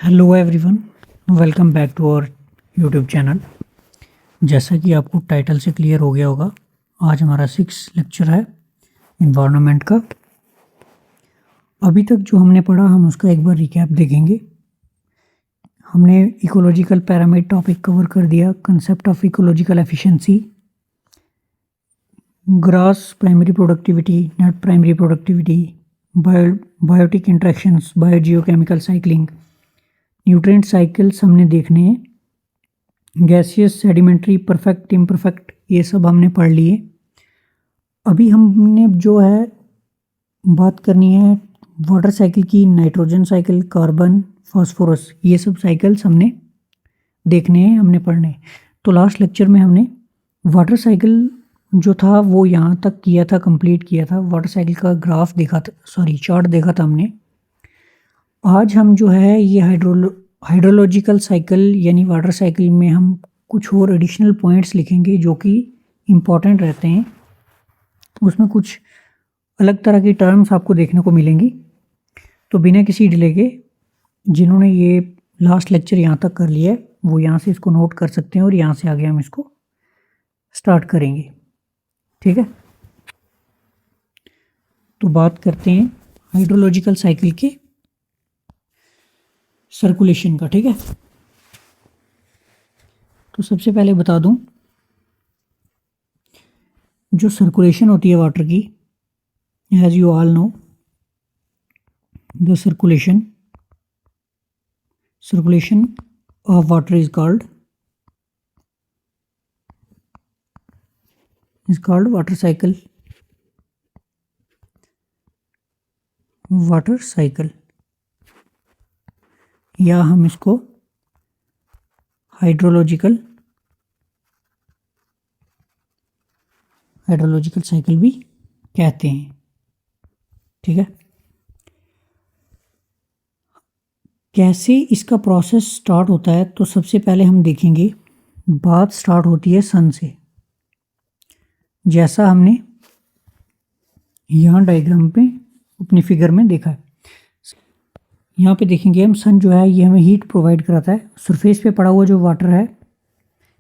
Hello everyone, welcome back to our YouTube channel. जैसा कि आपको टाइटल से क्लियर हो गया होगा, आज हमारा 6 लेक्चर है इन्वायरमेंट का। अभी तक जो हमने पढ़ा हम उसका एक बार रिकैप देखेंगे। हमने इकोलॉजिकल पैरामीटर टॉपिक कवर कर दिया, concept of ecological efficiency, gross primary productivity, net primary productivity, biotic interactions, biogeochemical cycling, nutrient cycles हमने देखने हैं, गैसियस, सेडिमेंट्री, परफेक्ट, इम्परफेक्ट, ये सब हमने पढ़ लिए। अभी हमने जो है बात करनी है वाटर साइकिल की, नाइट्रोजन साइकिल, कार्बन, फास्फोरस, ये सब साइकिल्स हमने देखने हैं, हमने पढ़ने हैं। तो लास्ट लेक्चर में हमने वाटर साइकिल जो था वो यहाँ तक किया था, कंप्लीट किया था। वाटर साइकिल का ग्राफ देखा था, चार्ट देखा था हमने। आज हम जो है ये हाइड्रोलॉजिकल साइकिल यानी वाटर साइकिल में हम कुछ और एडिशनल पॉइंट्स लिखेंगे जो कि इम्पॉर्टेंट रहते हैं। उसमें कुछ अलग तरह की टर्म्स आपको देखने को मिलेंगी। तो बिना किसी डिले के जिन्होंने ये लास्ट लेक्चर यहाँ तक कर लिया है वो यहाँ से इसको नोट कर सकते हैं और यहाँ से आगे हम इसको स्टार्ट करेंगे। ठीक है, तो बात करते हैं हाइड्रोलॉजिकल साइकिल के सर्कुलेशन का। ठीक है, तो सबसे पहले बता दूं, जो सर्कुलेशन होती है वाटर की, as you all know, the circulation of water is called water cycle. Water cycle या हम इसको हाइड्रोलॉजिकल साइकिल भी कहते हैं। ठीक है, कैसे इसका प्रोसेस स्टार्ट होता है, तो सबसे पहले हम देखेंगे बात स्टार्ट होती है सन से। जैसा हमने यहाँ डायग्राम पे अपनी फिगर में देखा है, यहाँ पे देखेंगे हम, सन जो है ये हमें हीट प्रोवाइड कराता है। सरफेस पे पड़ा हुआ जो वाटर है,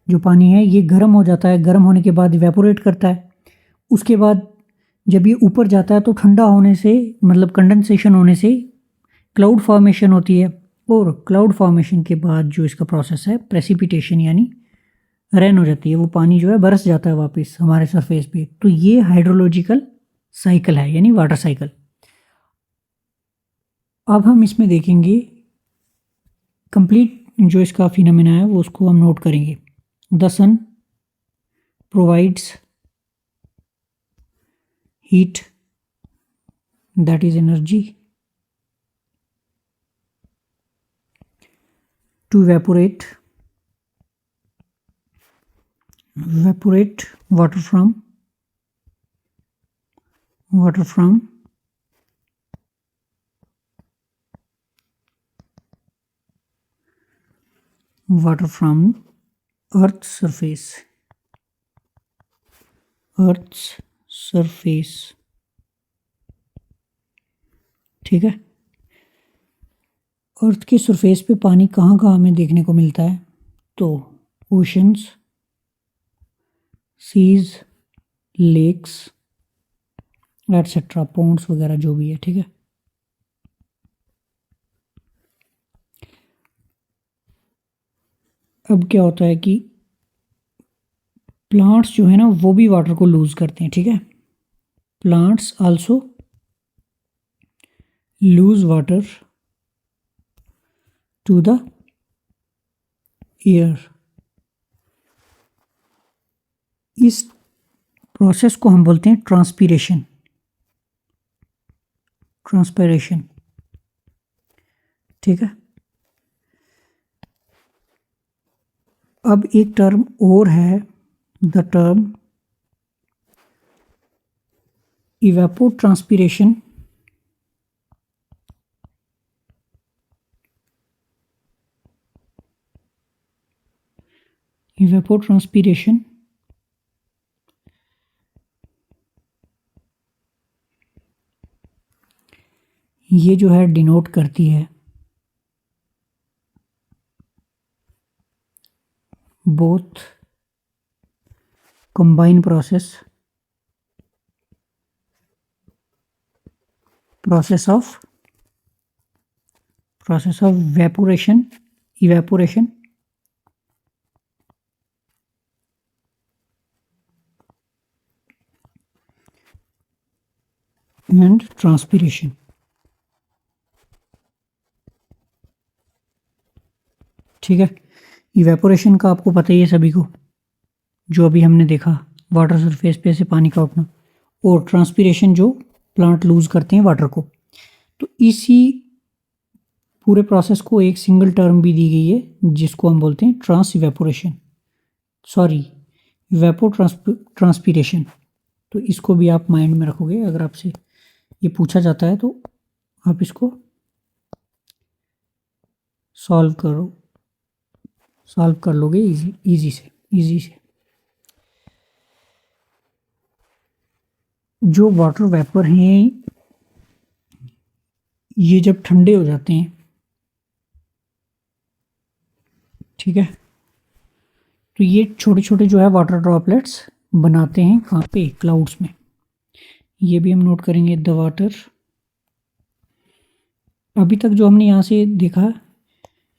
जो पानी है, ये गर्म हो जाता है। गर्म होने के बाद इवेपोरेट करता है। उसके बाद जब ये ऊपर जाता है तो ठंडा होने से, मतलब कंडेंसेशन होने से क्लाउड फॉर्मेशन होती है। और क्लाउड फॉर्मेशन के बाद जो इसका प्रोसेस है प्रेसिपिटेशन यानी रेन हो जाती है, वो पानी जो है बरस जाता है वापस हमारे सरफेस पे। तो ये हाइड्रोलॉजिकल साइकिल है यानी वाटर साइकिल। अब हम इसमें देखेंगे कंप्लीट जो इसका फिनोमेना है वो उसको हम नोट करेंगे। The sun provides heat, that is energy, to evaporate water from earth's surface। ठीक है, अर्थ की सरफेस पे पानी कहाँ कहाँ हमें देखने को मिलता है, तो oceans, seas, lakes etcetera, ponds वगैरह जो भी है। ठीक है, अब क्या होता है कि प्लांट्स जो है ना वो भी वाटर को लूज करते हैं। ठीक है, plants also lose water to the air. इस प्रोसेस को हम बोलते हैं ट्रांसपीरेशन। ठीक है, अब एक टर्म और है, द टर्म इवेपोट्रांसपीरेशन। ये जो है डिनोट करती है both combine process of evaporation and transpiration। ठीक है, इवेपोरेशन का आपको पता ही है सभी को, जो अभी हमने देखा वाटर सरफेस पे से पानी का उठना, और ट्रांसपीरेशन जो प्लांट लूज करते हैं वाटर को। तो इसी पूरे प्रोसेस को एक सिंगल टर्म भी दी गई है जिसको हम बोलते हैं ट्रांसपीरेशन। तो इसको भी आप माइंड में रखोगे, अगर आपसे ये पूछा जाता है तो आप इसको सॉल्व कर लोगे इजी से। जो वाटर वेपर हैं ये जब ठंडे हो जाते हैं, ठीक है, तो ये छोटे छोटे जो है वाटर ड्रॉपलेट्स बनाते हैं कहाँ पे, क्लाउड्स में। ये भी हम नोट करेंगे द वाटर। अभी तक जो हमने यहाँ से देखा,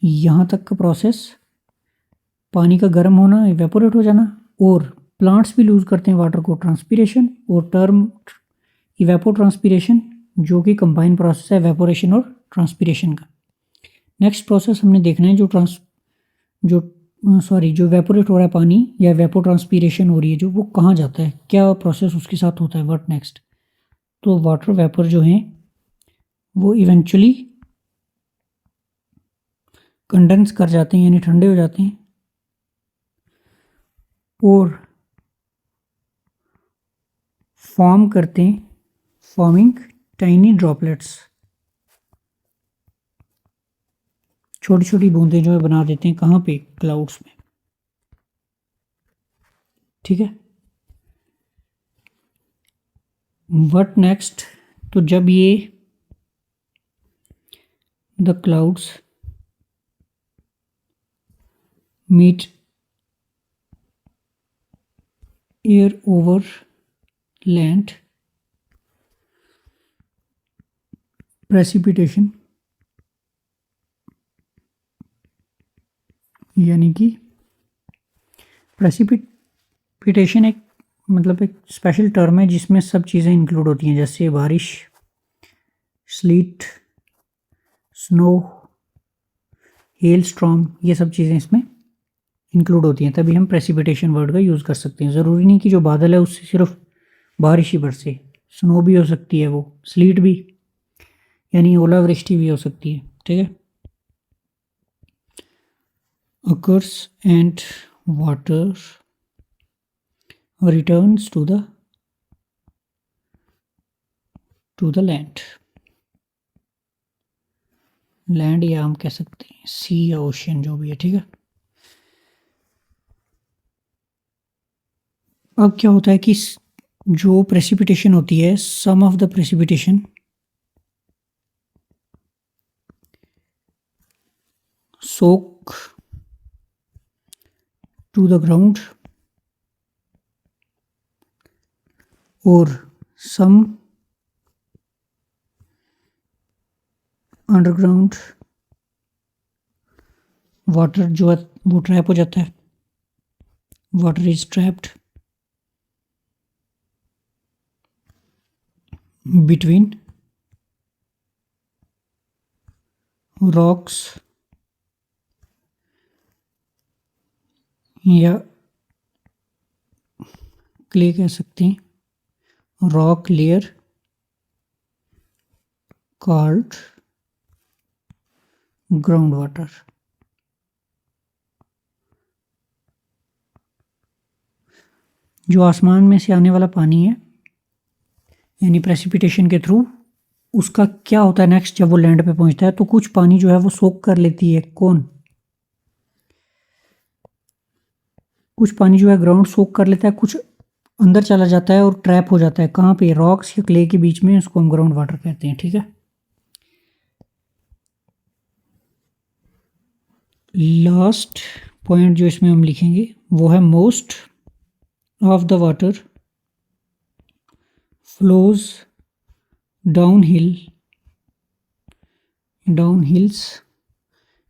यहाँ तक का प्रोसेस, पानी का गर्म होना, इवेपोरेट हो जाना, और प्लांट्स भी लूज करते हैं वाटर को, ट्रांसपीरेशन, और टर्म इवेपोट्रांसपीरेशन जो कि कंबाइन प्रोसेस है इवेपोरेशन और ट्रांसपीरेशन का। नेक्स्ट प्रोसेस हमने देखना है जो इवेपोरेट हो रहा है पानी या इवेपोट्रांसपीरेशन हो रही है जो, वो कहाँ जाता है, क्या प्रोसेस उसके साथ होता है, व्हाट नेक्स्ट। तो वाटर वेपर जो हैं वो इवेंचुअली कंडेंस कर जाते हैं, यानी ठंडे हो जाते हैं, और फॉर्म करते हैं, फॉर्मिंग टाइनी ड्रॉपलेट्स, छोटी छोटी बूंदें जो है बना देते हैं कहाँ पे, क्लाउड्स में। ठीक है, व्हाट नेक्स्ट। तो जब ये the clouds meet air over land, precipitation, यानी कि प्रेसिपिटेशन एक स्पेशल टर्म है जिसमें सब चीज़ें इंक्लूड होती हैं, जैसे बारिश, स्लीट, स्नो, हेल स्टॉर्म, ये सब चीज़ें इसमें इंक्लूड होती हैं, तभी हम प्रेसिपिटेशन वर्ड का यूज़ कर सकते हैं। ज़रूरी नहीं कि जो बादल है उससे सिर्फ बारिश ही बरसे, स्नो भी हो सकती है, वो स्लीट भी, यानी ओलावृष्टि भी हो सकती है। ठीक है, occurs and water returns to the land, land या हम कह सकते हैं सी या ओशियन, जो भी है। ठीक है, अब क्या होता है कि जो प्रेसिपिटेशन होती है, some of the precipitation soak to the ground और some अंडरग्राउंड वाटर जो है वो ट्रैप हो जाता है, water is trapped between rocks या क्ले कह सकते हैं, rock layer called ground water. जो आसमान में से आने वाला पानी है, यानी प्रेसिपिटेशन के थ्रू, उसका क्या होता है नेक्स्ट, जब वो लैंड पे पहुंचता है तो कुछ पानी जो है वो सोक कर लेती है, कुछ पानी जो है ग्राउंड सोक कर लेता है, कुछ अंदर चला जाता है और ट्रैप हो जाता है कहाँ पे, रॉक्स या क्ले के बीच में, उसको हम ग्राउंड वाटर कहते हैं। ठीक है, लास्ट पॉइंट जो इसमें हम लिखेंगे वो है most of the water flows downhills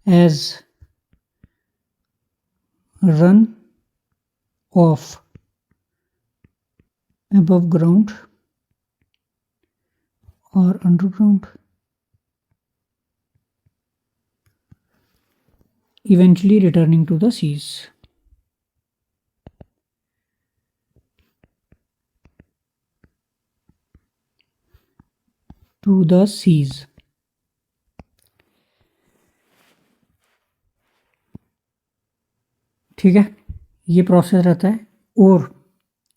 as run off above ground or underground, eventually returning to the seas. ठीक है, ये प्रोसेस रहता है। और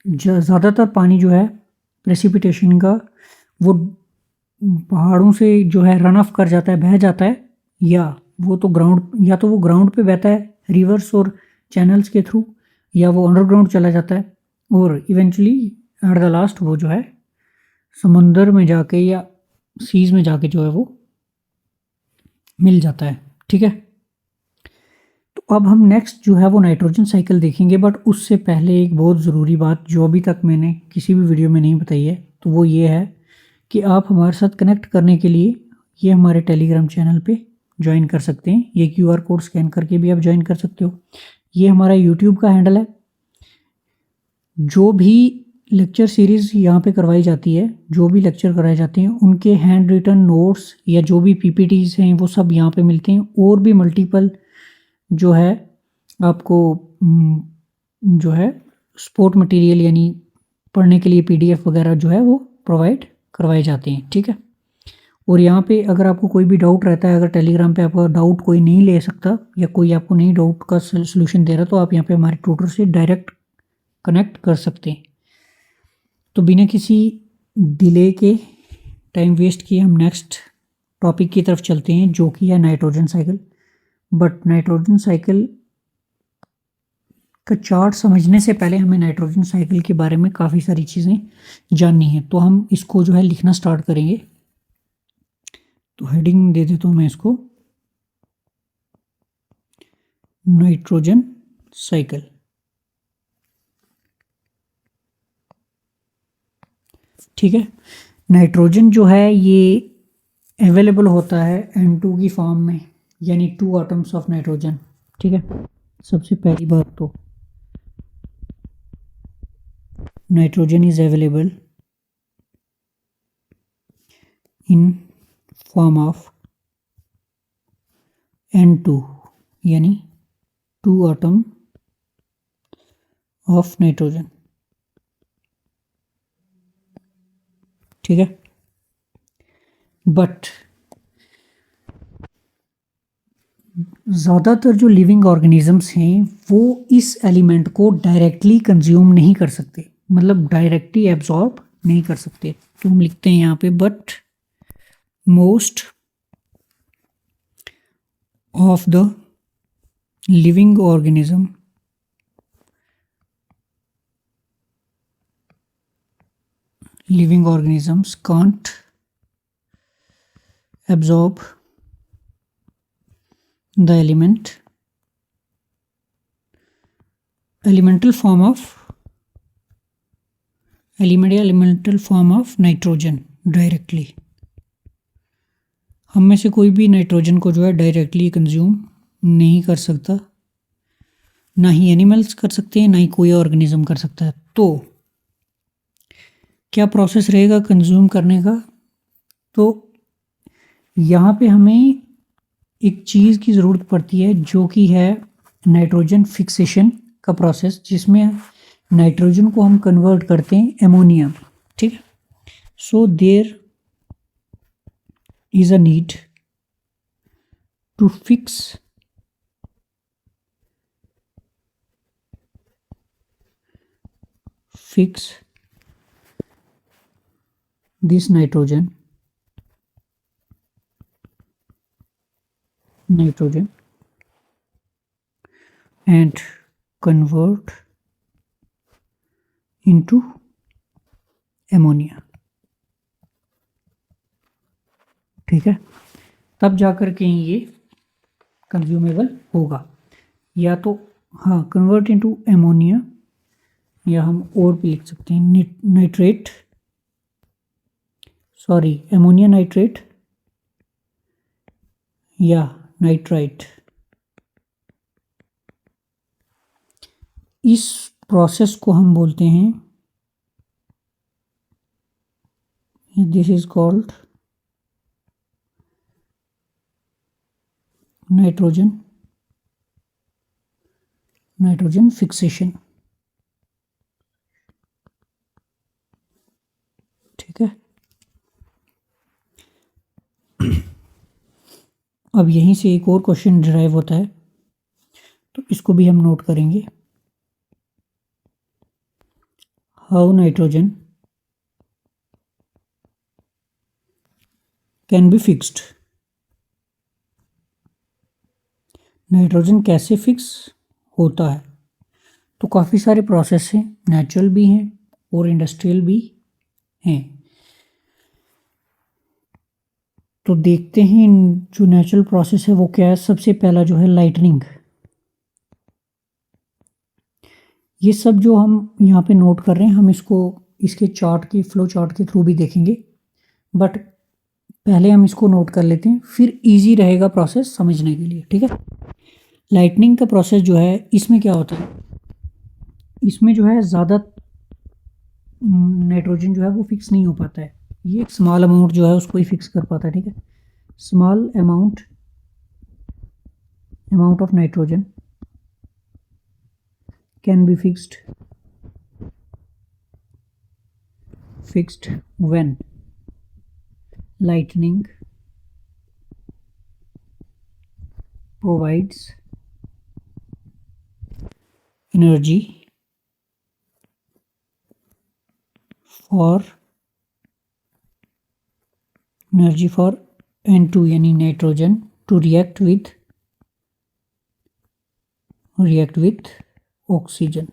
ज़्यादातर पानी जो है प्रेसिपिटेशन का वो पहाड़ों से जो है रन ऑफ कर जाता है, बह जाता है, या वो ग्राउंड पे बहता है रिवर्स और चैनल्स के थ्रू, या वो अंडरग्राउंड चला जाता है और इवेंचुअली एट द लास्ट वो जो है समुंदर में जाके या सीज में जाके जो है वो मिल जाता है। ठीक है, तो अब हम नेक्स्ट जो है वो नाइट्रोजन साइकिल देखेंगे, बट उससे पहले एक बहुत ज़रूरी बात जो अभी तक मैंने किसी भी वीडियो में नहीं बताई है, तो वो ये है कि आप हमारे साथ कनेक्ट करने के लिए ये हमारे टेलीग्राम चैनल पे ज्वाइन कर सकते हैं। ये QR कोड स्कैन करके भी आप ज्वाइन कर सकते हो। ये हमारा यूट्यूब का हैंडल है। जो भी लेक्चर सीरीज़ यहाँ पे करवाई जाती है, जो भी लेक्चर कराए जाते हैं, उनके हैंड रिटन नोट्स या जो भी PPTs हैं वो सब यहाँ पे मिलते हैं। और भी मल्टीपल जो है आपको जो है सपोर्ट मटेरियल यानी पढ़ने के लिए PDF वगैरह जो है वो प्रोवाइड करवाए जाते हैं। ठीक है, और यहाँ पे अगर आपको कोई भी डाउट रहता है, अगर टेलीग्राम पे आपका डाउट कोई नहीं ले सकता या कोई आपको नहीं डाउट का सोल्यूशन दे रहा, तो आप यहाँ पे हमारे ट्यूटर से डायरेक्ट कनेक्ट कर सकते हैं। तो बिना किसी डिले के, टाइम वेस्ट किए, हम नेक्स्ट टॉपिक की तरफ चलते हैं जो कि है nitrogen cycle. But nitrogen cycle का चार्ट समझने से पहले हमें नाइट्रोजन साइकिल के बारे में काफ़ी सारी चीज़ें जाननी है। तो हम इसको जो है लिखना स्टार्ट करेंगे। तो हेडिंग दे देता हूँ मैं इसको, नाइट्रोजन साइकिल। ठीक है, नाइट्रोजन जो है ये अवेलेबल होता है N2 की फॉर्म में, यानी 2 एटम्स ऑफ नाइट्रोजन। ठीक है, सबसे पहली बात तो nitrogen is available in form of N2 यानी 2 एटम ऑफ नाइट्रोजन। ठीक है, बट ज़्यादातर जो लिविंग ऑर्गेनिजम्स हैं वो इस एलिमेंट को डायरेक्टली कंज्यूम नहीं कर सकते, मतलब डायरेक्टली एब्जॉर्ब नहीं कर सकते। तो हम लिखते हैं यहाँ पे, but most of the living organisms can't absorb the elemental form of nitrogen directly। हम में से कोई भी नाइट्रोजन को जो है डायरेक्टली कंज्यूम नहीं कर सकता, ना ही एनिमल्स कर सकते हैं, ना ही कोई ऑर्गेनिज्म कर सकता है। तो क्या प्रोसेस रहेगा कंज्यूम करने का? तो यहाँ पे हमें एक चीज़ की ज़रूरत पड़ती है जो कि है नाइट्रोजन फिक्सेशन का प्रोसेस, जिसमें नाइट्रोजन को हम कन्वर्ट करते हैं एमोनिया। ठीक है, so there is a need to fix this nitrogen and convert into ammonia। ठीक है, तब जाकर के ये कंज्यूमेबल होगा। या तो हाँ कन्वर्ट इनटू एमोनिया, या हम और भी लिख सकते हैं नाइट्रेट, सॉरी एमोनिया नाइट्रेट या नाइट्राइट। इस प्रोसेस को हम बोलते हैं, this is called nitrogen fixation. ठीक है, अब यहीं से एक और क्वेश्चन डिराइव होता है, तो इसको भी हम नोट करेंगे। How nitrogen can be fixed, nitrogen कैसे फिक्स होता है। तो काफ़ी सारे प्रोसेस हैं, नेचुरल भी हैं और इंडस्ट्रियल भी हैं। तो देखते हैं जो नेचुरल प्रोसेस है वो क्या है। सबसे पहला जो है लाइटनिंग। ये सब जो हम यहाँ पे नोट कर रहे हैं, हम इसको इसके चार्ट के फ्लो चार्ट के थ्रू भी देखेंगे, बट पहले हम इसको नोट कर लेते हैं, फिर इजी रहेगा प्रोसेस समझने के लिए। ठीक है, लाइटनिंग का प्रोसेस जो है, इसमें क्या होता है, इसमें जो है ज़्यादा नाइट्रोजन जो है वो फिक्स नहीं हो पाता है। ये एक स्मॉल अमाउंट जो है उसको ही फिक्स कर पाता है। ठीक है, small amount of nitrogen can be fixed when lightning provides energy for N2 यानी nitrogen to react with oxygen.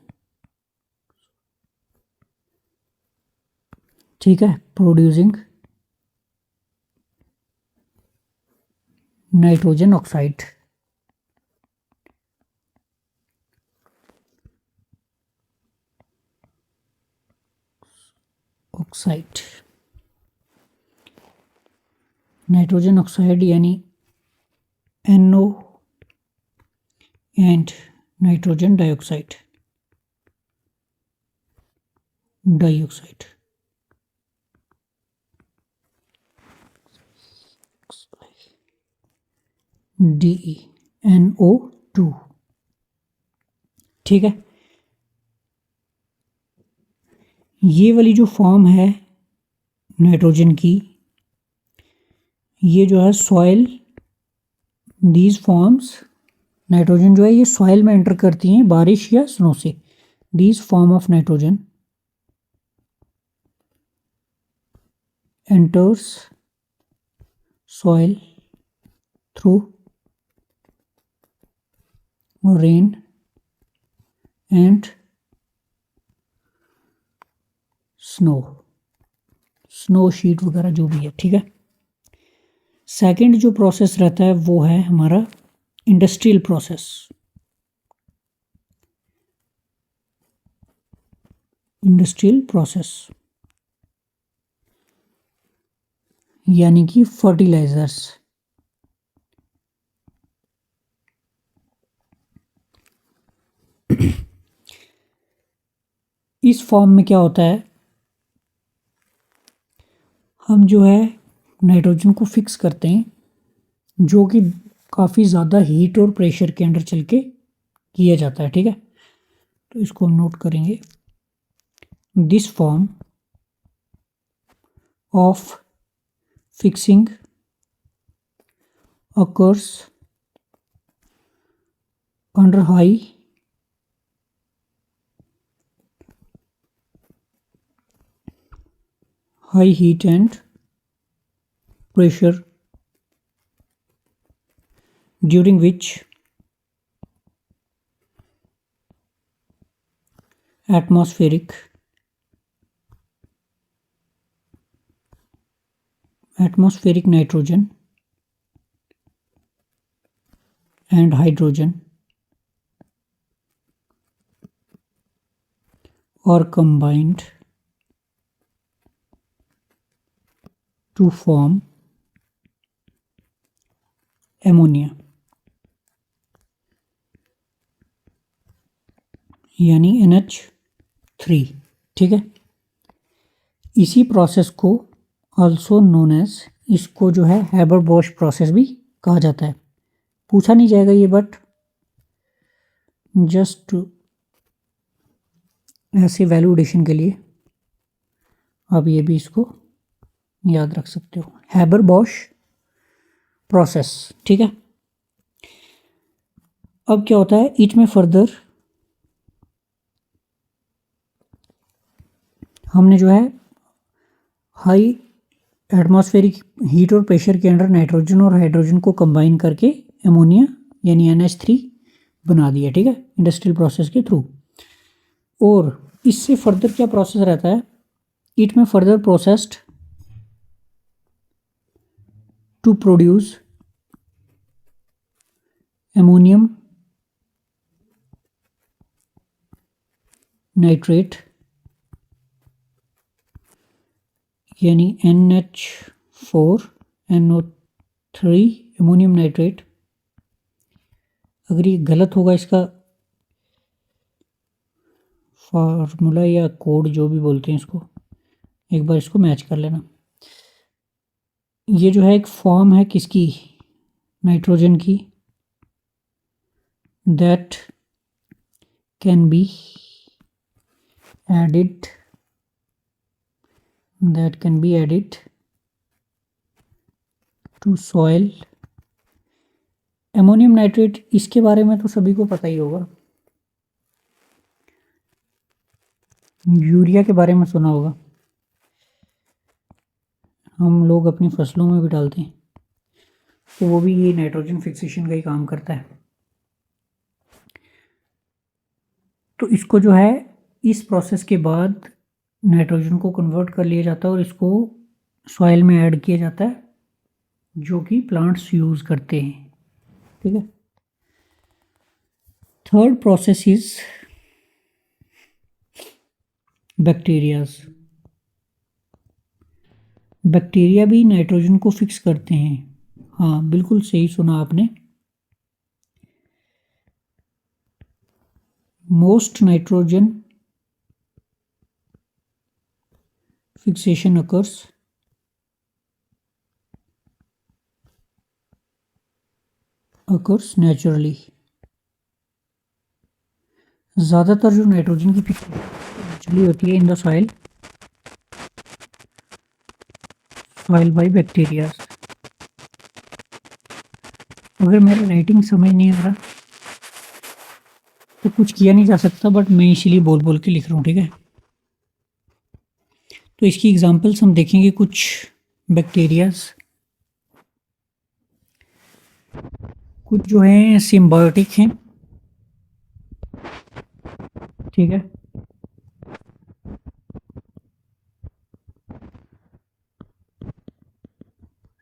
ठीक है, producing nitrogen oxide. Nitrogen oxide यानी NO and nitrogen dioxide. DeNO2। ठीक है, ये वाली जो फॉर्म है नाइट्रोजन की, ये जो है सॉइल, दीज फॉर्म्स, नाइट्रोजन जो है ये सॉइल में एंटर करती हैं बारिश या स्नो से। These form of nitrogen enters soil through rain and snow sheet वगैरह जो भी है। ठीक है, सेकंड जो प्रोसेस रहता है वो है हमारा इंडस्ट्रियल प्रोसेस। यानी कि फर्टिलाइजर्स। इस फॉर्म में क्या होता है, हम जो है नाइट्रोजन को फिक्स करते हैं, जो कि काफ़ी ज़्यादा हीट और प्रेशर के अंडर चल के किया जाता है। ठीक है, तो इसको हम नोट करेंगे। This form of fixing occurs under high heat and pressure, during which atmospheric nitrogen and hydrogen or combined to form ammonia, यानी NH3। ठीक है, इसी प्रोसेस को ऑल्सो नोन एज, इसको जो है हैबर बॉश प्रोसेस भी कहा जाता है। पूछा नहीं जाएगा ये, बट जस्ट ऐसे वैल्यूडेशन के लिए आप ये भी इसको याद रख सकते हो, हैबर बॉश प्रोसेस। ठीक है, अब क्या होता है, इट में फर्दर हमने जो है हाई एटमॉस्फेरिक हीट और प्रेशर के अंडर नाइट्रोजन और हाइड्रोजन को कंबाइन करके अमोनिया यानी NH3 बना दिया। ठीक है, इंडस्ट्रियल प्रोसेस के थ्रू। और इससे फर्दर क्या प्रोसेस रहता है, इट में further processed to produce ammonium nitrate यानी NH4NO3 अमोनियम नाइट्रेट। अगर ये गलत होगा इसका फार्मूला या कोड जो भी बोलते हैं इसको, एक बार इसको मैच कर लेना। ये जो है एक फॉर्म है किसकी, नाइट्रोजन की, that can be added to soil। Ammonium nitrate, इसके बारे में तो सभी को पता ही होगा, यूरिया के बारे में सुना होगा, हम लोग अपनी फसलों में भी डालते हैं, तो वो भी ये नाइट्रोजन फिक्सेशन का ही काम करता है। तो इसको जो है इस प्रोसेस के बाद नाइट्रोजन को कन्वर्ट कर लिया जाता है और इसको सॉइल में ऐड किया जाता है, जो कि प्लांट्स यूज करते हैं। ठीक है, third process is bacterias. Bacteria भी नाइट्रोजन को फिक्स करते हैं। हाँ, बिल्कुल सही सुना आपने। Most nitrogen fixation occurs naturally। ज़्यादातर जो नाइट्रोजन की फिक्सेशन नेचुरली होती है in the soil by bacteria. अगर मेरा राइटिंग समझ नहीं आ रहा तो कुछ किया नहीं जा सकता, बट मैं इसीलिए बोल बोल के लिख रहा हूँ। ठीक है, तो इसकी एग्जांपल्स हम देखेंगे कुछ बैक्टीरियाज। कुछ जो हैं सिम्बायोटिक हैं। ठीक है,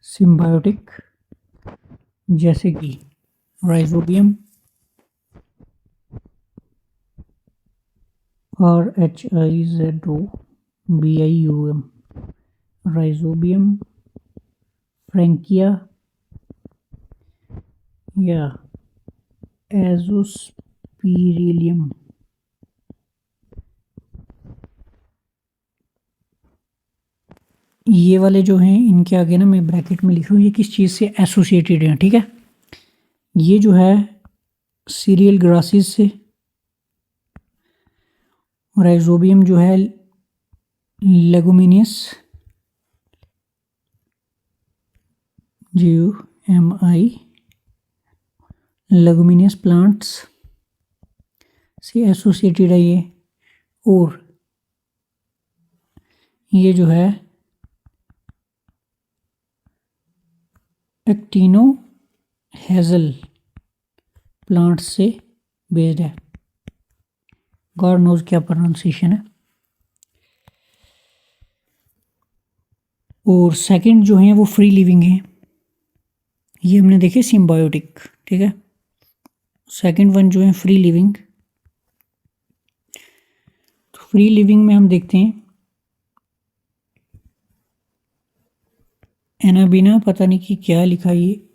सिम्बायोटिक जैसे कि राइजोबियम और HIZOBIUM, राइजोबियम, फ्रैंकिया या एजोस्पिरिलियम। ये वाले जो हैं इनके आगे ना मैं ब्रैकेट में लिख रहा हूँ ये किस चीज़ से एसोसिएटेड हैं। ठीक है, ये जो है सीरियल ग्रासेस से, राइजोबियम जो है लेगुमिनियस GUMI लेगुमिनियस प्लांट्स से एसोसिएटेड है ये। और ये जो है एक्टिनो हेजल प्लांट्स से बेस्ड है। गॉड नोज क्या प्रोनाउंसिएशन है। और सेकंड जो है वो फ्री लिविंग है। ये हमने देखे सिम्बायोटिक। ठीक है, सेकंड वन जो है फ्री लिविंग। फ्री लिविंग में हम देखते हैं एनाबीना, पता नहीं कि क्या लिखा है ये,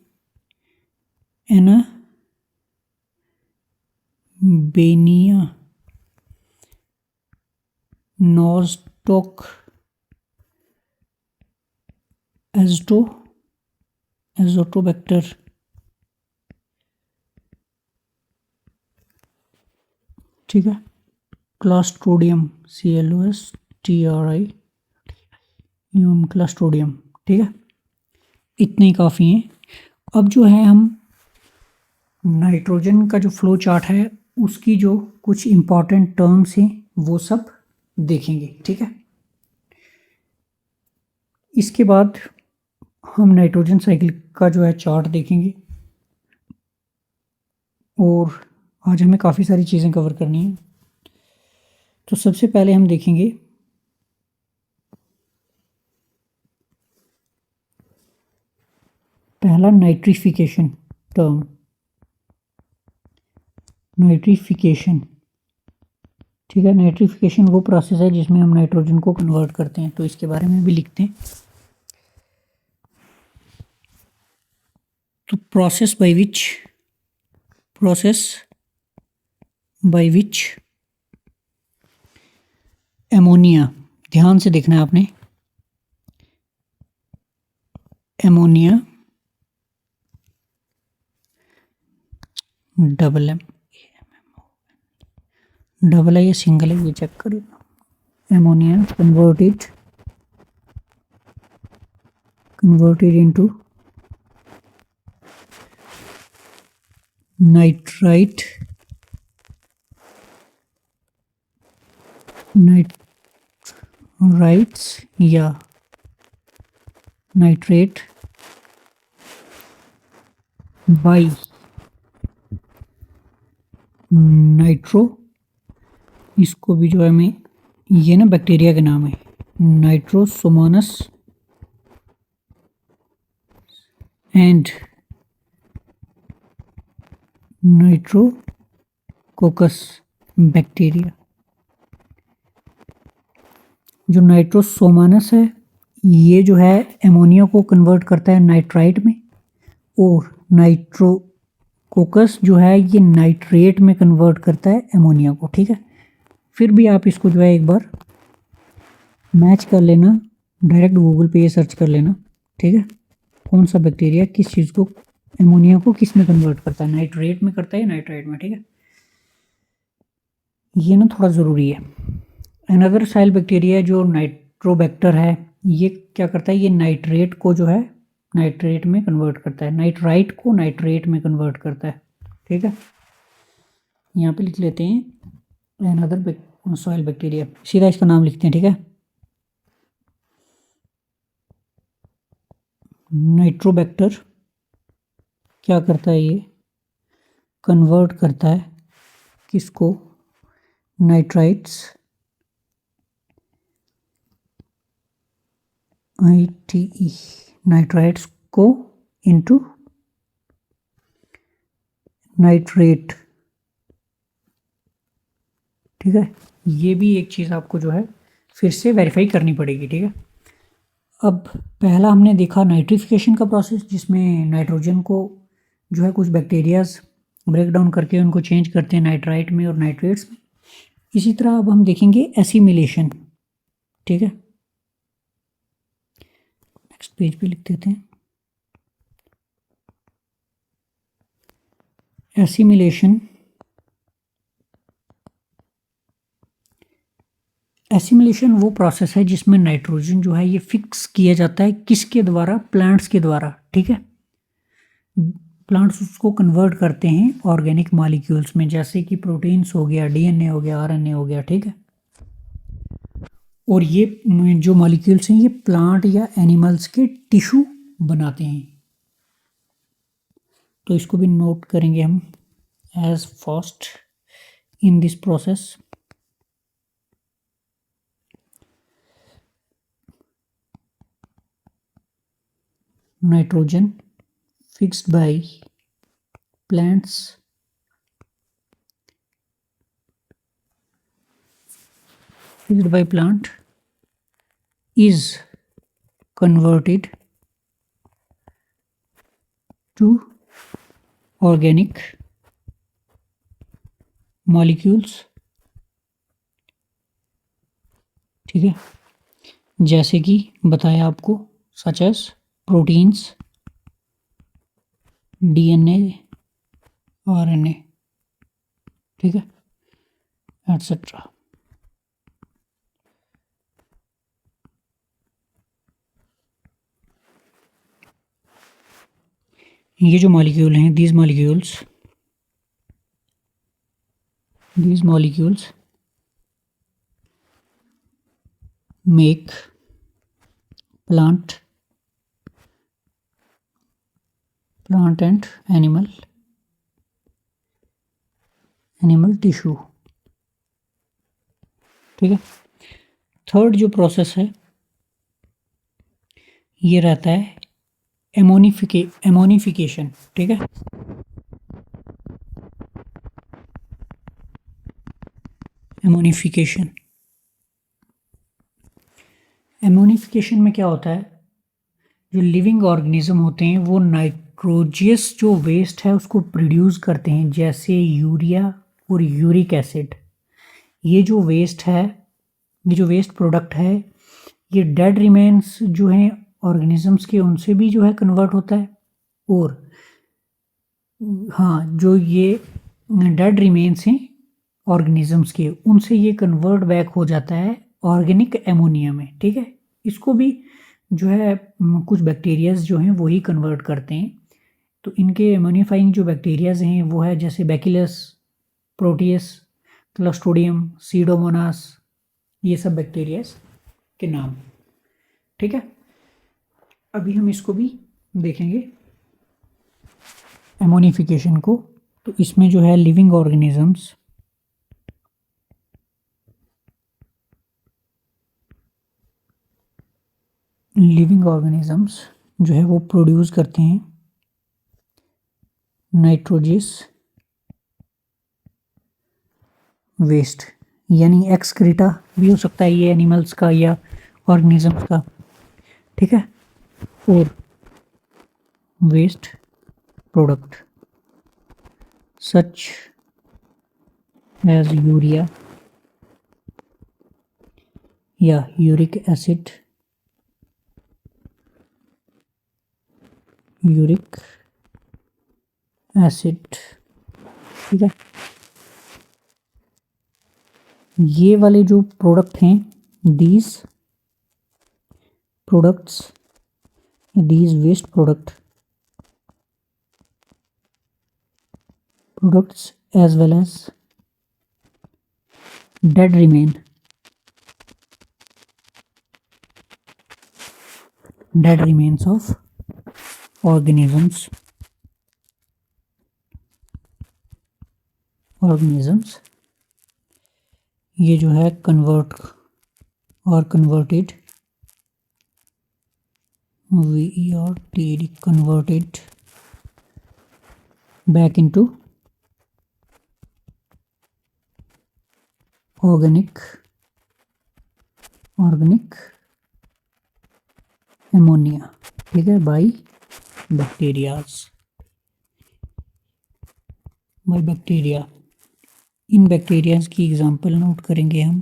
एना बेनिया नॉस्टॉक एजोटोबैक्टर, ठीक है, क्लास्ट्रोडियम CLOSTRIUM क्लास्ट्रोडियम, ठीक है। इतने ही काफ़ी हैं। अब जो है हम नाइट्रोजन का जो फ्लो चार्ट है उसकी जो कुछ इम्पॉर्टेंट टर्म्स हैं वो सब देखेंगे, ठीक है। इसके बाद हम नाइट्रोजन साइकिल का जो है चार्ट देखेंगे और आज हमें काफ़ी सारी चीज़ें कवर करनी है। तो सबसे पहले हम देखेंगे पहला नाइट्रिफिकेशन टर्म, नाइट्रिफिकेशन, ठीक है। नाइट्रिफिकेशन वो प्रोसेस है जिसमें हम नाइट्रोजन को कन्वर्ट करते हैं, तो इसके बारे में भी लिखते हैं। तो प्रोसेस बाय विच एमोनिया, ध्यान से देखना है आपने, एमोनिया डबल है या सिंगल है ये चेक करो। एमोनिया कन्वर्टेड इनटू नाइट्राइट्स या नाइट्रेट बाई नाइट्रो, इसको भी जो है मैं, ये ना बैक्टीरिया के नाम है, नाइट्रोसोमोनास एंड नाइट्रोकोकस बैक्टीरिया। जो नाइट्रोसोमोनास है ये जो है एमोनिया को कन्वर्ट करता है नाइट्राइट में, और नाइट्रोकोकस जो है ये नाइट्रेट में कन्वर्ट करता है एमोनिया को, ठीक है। फिर भी आप इसको जो है एक बार मैच कर लेना, डायरेक्ट गूगल पे ये सर्च कर लेना, ठीक है, कौन सा बैक्टीरिया किस चीज़ को, एमोनिया को किस में कन्वर्ट करता है, नाइट्रेट में करता है या नाइट्राइट में, ठीक है। ये ना थोड़ा ज़रूरी है। अनदर साइल बैक्टीरिया जो नाइट्रोबैक्टर है ये क्या करता है, ये नाइट्रेट को जो है नाइट्रेट में कन्वर्ट करता है, नाइट्राइट को नाइट्रेट में कन्वर्ट करता है, ठीक है। यहाँ पे लिख लेते हैं अनदर सॉइल बैक्टीरिया, सीधा इसका नाम लिखते हैं, ठीक है। नाइट्रोबैक्टर क्या करता है, ये कन्वर्ट करता है किसको, नाइट्राइट्स ITE नाइट्राइट्स को इनटू नाइट्रेट, ठीक है। ये भी एक चीज़ आपको जो है फिर से वेरीफाई करनी पड़ेगी, ठीक है। अब पहला हमने देखा नाइट्रिफिकेशन का प्रोसेस जिसमें नाइट्रोजन को जो है कुछ बैक्टीरियाज ब्रेक डाउन करके उनको चेंज करते हैं नाइट्राइट में और नाइट्रेट्स में। इसी तरह अब हम देखेंगे एसिमिलेशन, ठीक है। नेक्स्ट पेज पे लिख देते हैं एसिमिलेशन। एसिमिलेशन वो प्रोसेस है जिसमें नाइट्रोजन जो है ये फिक्स किया जाता है किसके द्वारा, प्लांट्स के द्वारा, ठीक है। प्लांट्स उसको कन्वर्ट करते हैं ऑर्गेनिक मॉलिक्यूल्स में, जैसे कि प्रोटीन्स हो गया, DNA हो गया, RNA हो गया, ठीक है। और ये जो मॉलिक्यूल्स हैं ये प्लांट या एनिमल्स के टिश्यू बनाते हैं, तो इसको भी नोट करेंगे हम as first in this process. Nitrogen fixed by plants used by plant is converted to organic molecules, ठीक है, जैसे कि बताया आपको, such as proteins, DNA, RNA, ठीक है, एटसेट्रा। ये जो मॉलिक्यूल हैं, these molecules make plant and animal tissue, ठीक है। थर्ड जो प्रोसेस है ये रहता है एमोनिफिकेशन, ठीक है। एमोनिफिकेशन में क्या होता है, जो लिविंग ऑर्गेनिज्म होते हैं वो नाइट्रोजियस जो वेस्ट है उसको प्रोड्यूस करते हैं, जैसे यूरिया और यूरिक एसिड। ये जो वेस्ट है, ये जो वेस्ट प्रोडक्ट है, ये डेड रिमेन्स जो हैं ऑर्गेनिजम्स के, उनसे भी जो है कन्वर्ट होता है, और हाँ, जो ये डेड रिमेन्स हैं ऑर्गेनिजम्स के, उनसे ये कन्वर्ट बैक हो जाता है ऑर्गेनिक एमोनिया में, ठीक है। इसको भी जो है कुछ बैक्टीरियाज जो हैं वही कन्वर्ट करते हैं। तो इनके एमोनिफाइंग जो बैक्टीरियाज हैं वो है जैसे बैसिलस, प्रोटियस, क्लोस्ट्रिडियम, सीडोमोनास, ये सब बैक्टीरियाज के नाम, ठीक है। अभी हम इसको भी देखेंगे एमोनिफिकेशन को। तो इसमें जो है लिविंग ऑर्गेनिजम्स जो है वो प्रोड्यूस करते हैं नाइट्रोजियस वेस्ट, यानी एक्सक्रीटा भी हो सकता है ये एनिमल्स का या ऑर्गेनिजम्स का, ठीक है, और waste product such as urea या यूरिक एसिड, ठीक है। ये वाले जो प्रोडक्ट हैं, these waste products as well as dead remains of organisms ये जो है converted back into organic ammonia, ठीक है, बाय बैक्टीरिया। इन बैक्टीरियाज की एग्जांपल नोट करेंगे हम,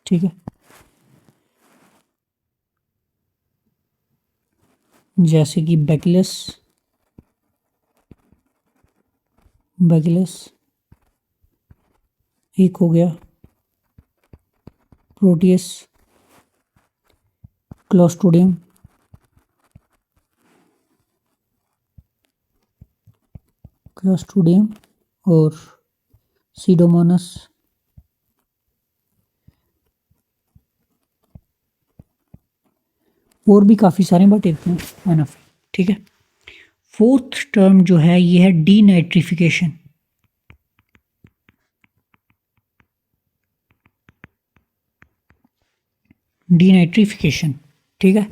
ठीक है, जैसे कि बैसिलस एक हो गया, प्रोटियस, क्लोस्ट्रिडियम, और सीडोमोनास, और भी काफ़ी सारे, बट इतने एनफ, ठीक है। फोर्थ टर्म जो है ये है डीनाइट्रिफिकेशन। ठीक है,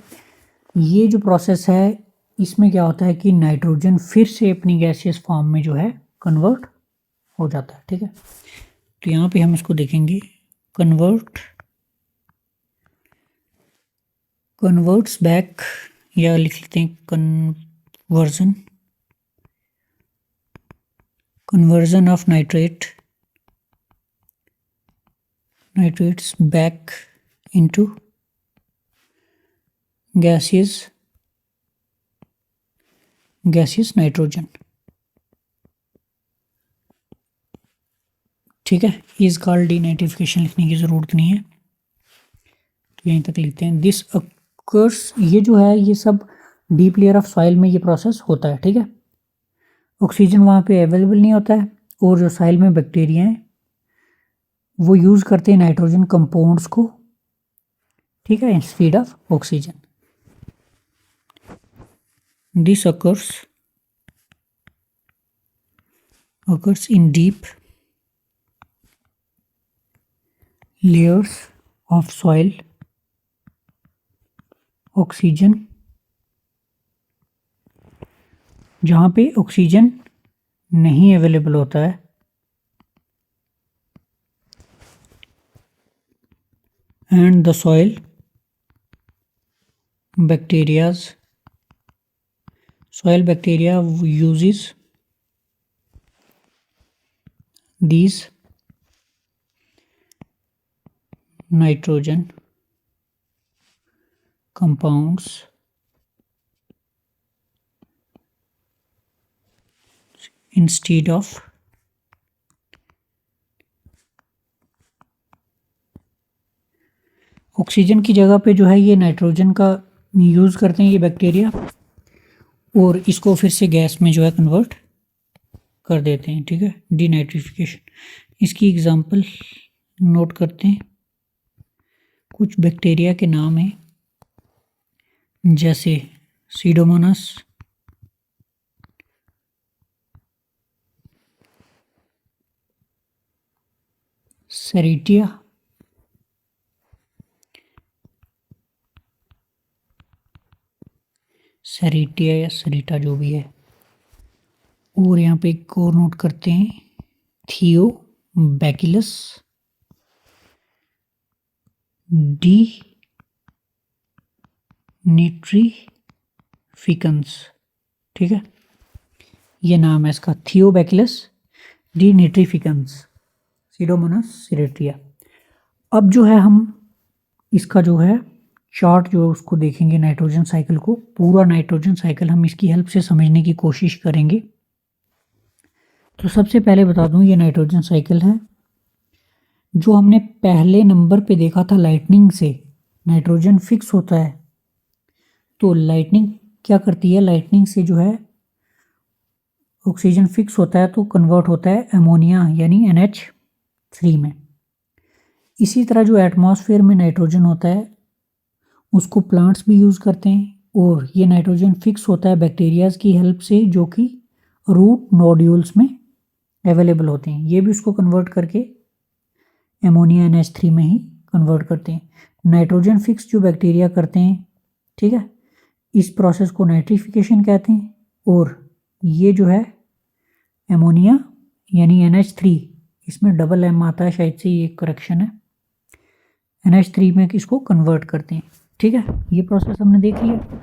ये जो प्रोसेस है इसमें क्या होता है कि नाइट्रोजन फिर से अपनी गैसियस फॉर्म में जो है कन्वर्ट हो जाता है। ठीक है, तो यहाँ पे हम इसको देखेंगे, कन्वर्ट्स बैक, या लिख लेते हैं conversion of nitrates back into gaseous nitrogen. ठीक है, इज कॉल्ड डीनाइट्रिफिकेशन, लिखने की ज़रूरत नहीं है, तो यहीं तक लिखते हैं। दिस अकर्स, ये जो है ये सब डीप लेयर ऑफ सॉइल में ये प्रोसेस होता है। ठीक है, ऑक्सीजन वहाँ पे अवेलेबल नहीं होता है, और जो सॉइल में बैक्टीरिया हैं वो यूज़ करते हैं नाइट्रोजन कंपाउंड्स को। ठीक है, instead of oxygen. This occurs in deep layers of soil. Oxygen, जहाँ पे ऑक्सीजन नहीं अवेलेबल होता है, and the soil bacteria uses these nitrogen compounds instead of oxygen की जगह पे जो है ये नाइट्रोजन का यूज़ करते हैं ये बैक्टीरिया, और इसको फिर से गैस में जो है कन्वर्ट कर देते हैं। ठीक है, डीनाइट्रिफिकेशन। इसकी एग्जांपल नोट करते हैं, कुछ बैक्टीरिया के नाम हैं, जैसे सीडोमोनास, सेरिटिया, या सरिटा जो भी है, और यहाँ पे एक और नोट करते हैं, थियोबैसिलस, डीनिट्रीफिकेंस। ठीक है, ये नाम है इसका, थियोबैसिलस डीनिट्रीफिकेंस, सीडोमोनास सेरिटिया। अब जो है हम इसका जो है चार्ट जो है उसको देखेंगे, नाइट्रोजन साइकिल को, पूरा नाइट्रोजन साइकिल हम इसकी हेल्प से समझने की कोशिश करेंगे। तो सबसे पहले बता दूं, ये नाइट्रोजन साइकिल है जो हमने पहले नंबर पे देखा था, लाइटनिंग से नाइट्रोजन फिक्स होता है। तो लाइटनिंग क्या करती है, लाइटनिंग से जो है ऑक्सीजन फिक्स होता है तो कन्वर्ट होता है अमोनिया यानी NH3 में। इसी तरह जो एटमॉस्फेयर में नाइट्रोजन होता है उसको प्लांट्स भी यूज़ करते हैं, और ये नाइट्रोजन फिक्स होता है बैक्टीरियाज की हेल्प से, जो कि रूट नोड्यूल्स में अवेलेबल होते हैं। ये भी उसको कन्वर्ट करके अमोनिया NH3 में ही कन्वर्ट करते हैं। नाइट्रोजन फिक्स जो बैक्टीरिया करते हैं, ठीक है, इस प्रोसेस को नाइट्रिफिकेशन कहते हैं। और ये जो है अमोनिया यानी NH3, इसमें डबल M आता है, शायद से ये करेक्शन है, NH3 में इसको कन्वर्ट करते हैं। ठीक है, ये प्रोसेस हमने देख लिया।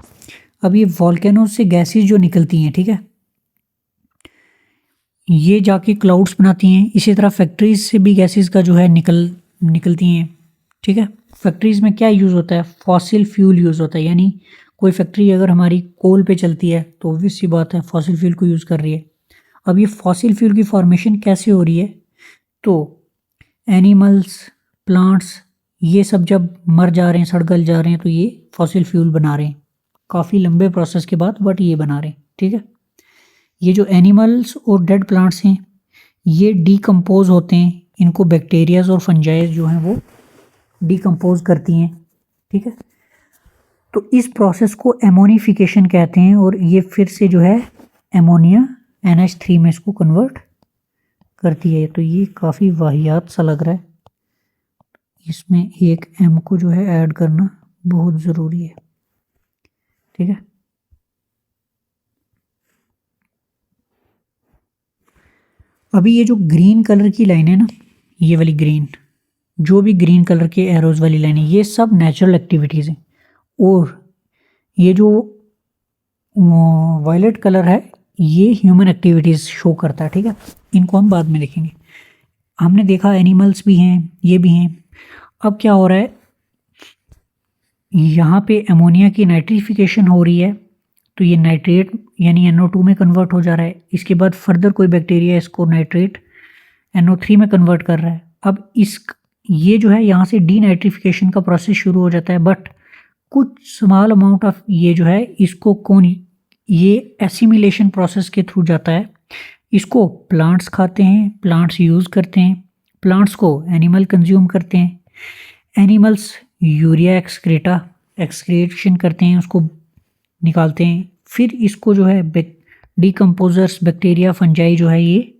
अब ये वॉल्केनोज से गैसेस जो निकलती हैं, ठीक है, ये जाके क्लाउड्स बनाती हैं। इसी तरह फैक्ट्रीज से भी गैसेस का जो है निकलती हैं। ठीक है, फैक्ट्रीज में क्या यूज़ होता है, फॉसिल फ्यूल यूज़ होता है, यानी कोई फैक्ट्री अगर हमारी कोल पे चलती है तो ऑब्वियस सी बात है फॉसिल फ्यूल को यूज़ कर रही है। अब ये फॉसिल फ्यूल की फॉर्मेशन कैसे हो रही है, तो एनिमल्स, प्लांट्स, ये सब जब मर जा रहे हैं, सड़ गल जा रहे हैं, तो ये फॉसिल फ्यूल बना रहे हैं काफ़ी लंबे प्रोसेस के बाद, बट ये बना रहे हैं। ठीक है, ये जो एनिमल्स और डेड प्लांट्स हैं ये डीकम्पोज होते हैं, इनको बैक्टीरियाज और फंजाइज जो हैं वो डीकम्पोज करती हैं। ठीक है, तो इस प्रोसेस को एमोनिफिकेशन कहते हैं, और ये फिर से जो है अमोनिया NH3 में इसको कन्वर्ट करती है। तो ये काफ़ी वाहियात सा लग रहा है, इसमें एक M को जो है ऐड करना बहुत ज़रूरी है। ठीक है, अभी ये जो ग्रीन कलर की लाइन है ना, ये वाली ग्रीन, जो भी ग्रीन कलर के एरोज वाली लाइन है, ये सब नेचुरल एक्टिविटीज़ हैं। और ये जो वायलेट कलर है, ये ह्यूमन एक्टिविटीज़ शो करता है। ठीक है, इनको हम बाद में देखेंगे। हमने देखा एनिमल्स भी हैं, ये भी हैं। अब क्या हो रहा है, यहाँ पे अमोनिया की नाइट्रिफिकेशन हो रही है, तो ये नाइट्रेट यानी NO2 में कन्वर्ट हो जा रहा है। इसके बाद फर्दर कोई बैक्टीरिया इसको नाइट्रेट NO3 में कन्वर्ट कर रहा है। अब ये जो है यहाँ से डीनाइट्रिफिकेशन का प्रोसेस शुरू हो जाता है, बट कुछ स्मॉल अमाउंट ऑफ ये जो है इसको ये एसिमिलेशन प्रोसेस के थ्रू जाता है। इसको प्लांट्स खाते हैं, प्लांट्स यूज़ करते हैं, प्लांट्स को एनिमल कंज्यूम करते हैं, एनिमल्स यूरिया एक्सक्रीशन करते हैं, उसको निकालते हैं। फिर इसको जो है डिकम्पोजर्स बैक्टीरिया फंजाई जो है ये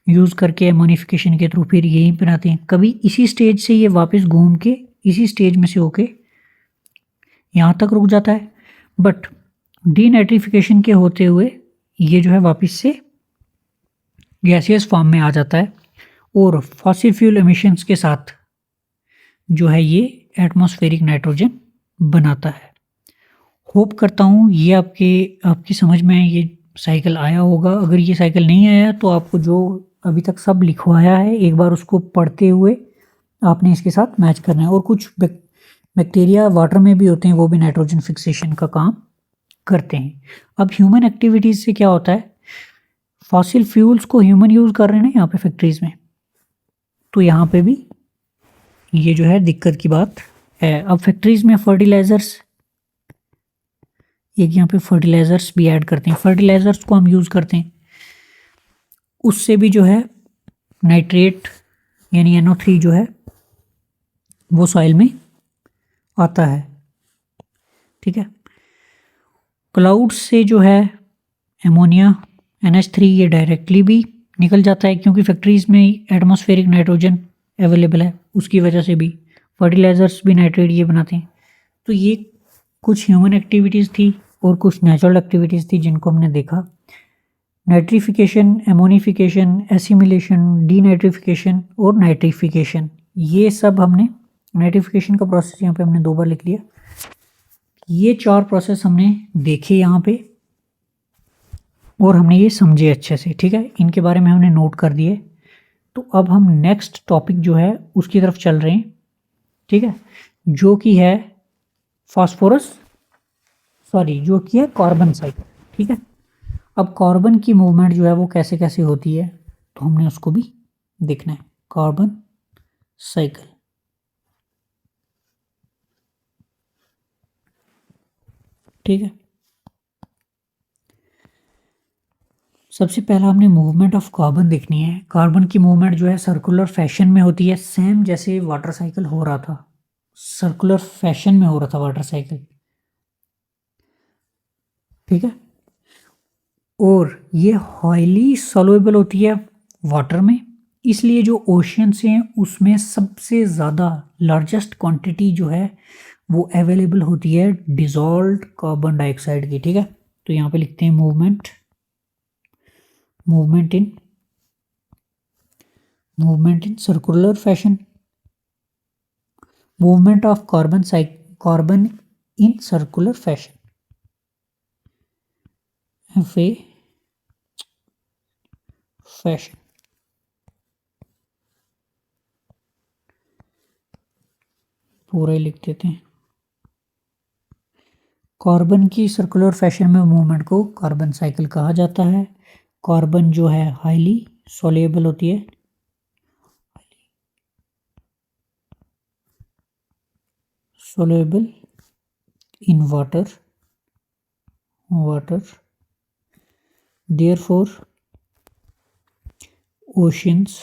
यूज़ करके एमोनिफिकेशन के थ्रू फिर यहीं पर आते हैं। कभी इसी स्टेज से ये वापस घूम के इसी स्टेज में से होके यहाँ तक रुक जाता है, बट डीनाइट्रिफिकेशन के होते हुए ये जो है वापस से गैसियस फॉर्म में आ जाता है और फॉसिल फ्यूल एमिशंस के साथ जो है ये एटमॉस्फेरिक नाइट्रोजन बनाता है। होप करता हूँ ये आपकी समझ में ये साइकिल आया होगा। अगर ये साइकिल नहीं आया तो आपको जो अभी तक सब लिखवाया है एक बार उसको पढ़ते हुए आपने इसके साथ मैच करना है। और कुछ बैक्टीरिया वाटर में भी होते हैं, वो भी नाइट्रोजन फिक्सेशन का काम करते हैं। अब ह्यूमन एक्टिविटीज़ से क्या होता है, फॉसिल फ्यूल्स को ह्यूमन यूज़ कर रहे हैं ना यहाँ पे फैक्ट्रीज़ में, तो यहाँ पे भी ये जो है दिक्कत की बात है। अब फैक्ट्रीज़ में फर्टिलाइज़र्स, एक यहाँ पे फर्टिलाइज़र्स भी ऐड करते हैं। फर्टिलाइज़र्स को हम यूज़ करते हैं, उससे भी जो है नाइट्रेट यानी NO3 जो है वो सॉइल में आता है। ठीक है, क्लाउड्स से जो है एमोनिया NH3 ये डायरेक्टली भी निकल जाता है, क्योंकि फैक्ट्रीज़ में एटमॉस्फेरिक नाइट्रोजन अवेलेबल है, उसकी वजह से भी फर्टिलाइज़र्स भी नाइट्रेट ये बनाते हैं। तो ये कुछ ह्यूमन एक्टिविटीज़ थी और कुछ नेचुरल एक्टिविटीज़ थी जिनको हमने देखा। नाइट्रिफिकेशन, एमोनिफिकेशन, एसिमिलेशन, डीनाइट्रिफिकेशन और नाइट्रिफिकेशन, ये सब हमने नाइट्रिफिकेशन का प्रोसेस यहाँ पे हमने 2 बार लिख लिया। ये 4 प्रोसेस हमने देखे यहाँ पे और हमने ये समझे अच्छे से। ठीक है, इनके बारे में हमने नोट कर दिए। तो अब हम नेक्स्ट टॉपिक जो है उसकी तरफ चल रहे हैं। ठीक है, जो कि है जो कि है कार्बन साइकिल। ठीक है, अब कार्बन की मूवमेंट जो है वो कैसे कैसे होती है तो हमने उसको भी देखना है। कार्बन साइकिल, ठीक है, सबसे पहला हमने मूवमेंट ऑफ कार्बन देखनी है। कार्बन की मूवमेंट जो है सर्कुलर फैशन में होती है, सेम जैसे वाटर साइकिल हो रहा था, सर्कुलर फैशन में हो रहा था वाटर साइकिल। ठीक है, और ये हाईली सॉल्युबल होती है वाटर में, इसलिए जो ओशियंस हैं उसमें सबसे ज़्यादा लार्जेस्ट क्वांटिटी जो है वो अवेलेबल होती है डिजॉल्व्ड कार्बन डाइऑक्साइड की। ठीक है, तो यहाँ पे लिखते हैं movement in circular fashion, movement of carbon in circular fashion, fashion. पूरा ही लिख देते हैं। कार्बन की सर्कुलर फैशन में मूवमेंट को कार्बन साइकिल कहा जाता है। कार्बन जो है हाईली सोल्यूबल होती है, soluble in water, therefore oceans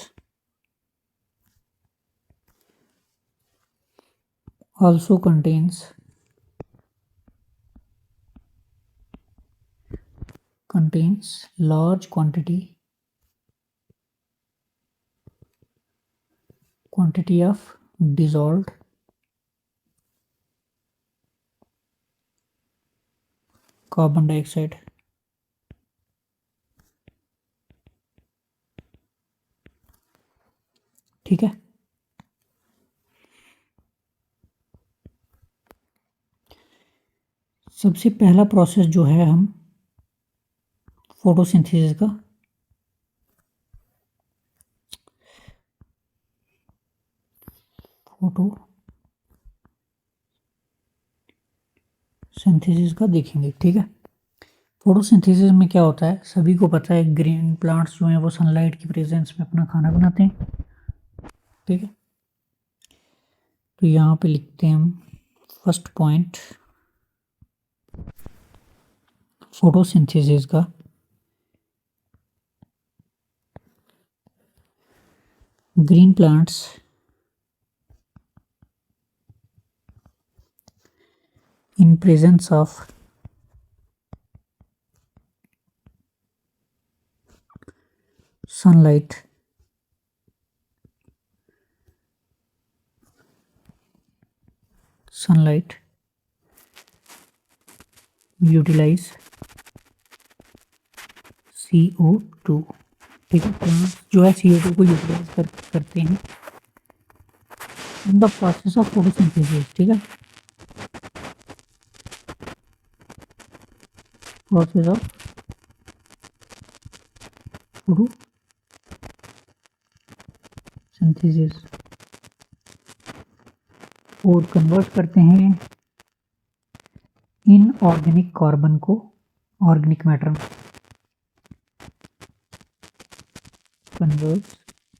also contains large quantity of dissolved carbon dioxide। ठीक है। सबसे पहला प्रोसेस जो है हम फोटोसिंथेसिस का फोटोसिंथेसिस का देखेंगे, ठीक है। फोटोसिंथेसिस में क्या होता है, सभी को पता है, ग्रीन प्लांट्स जो हैं वो सनलाइट की प्रेजेंस में अपना खाना बनाते हैं, ठीक है। तो यहाँ पे लिखते हैं हम फर्स्ट पॉइंट फोटोसिंथेसिस का। Green plants in presence of sunlight utilize CO2, ठीक है। प्लांट्स जो है CO2 को यूटिलाइज करते हैं in the process of photosynthesis, ठीक है। प्रोसेस ऑफ फोटोसिंथेसिस, और कन्वर्ट करते हैं इनऑर्गेनिक कार्बन को ऑर्गेनिक मैटर में। Convert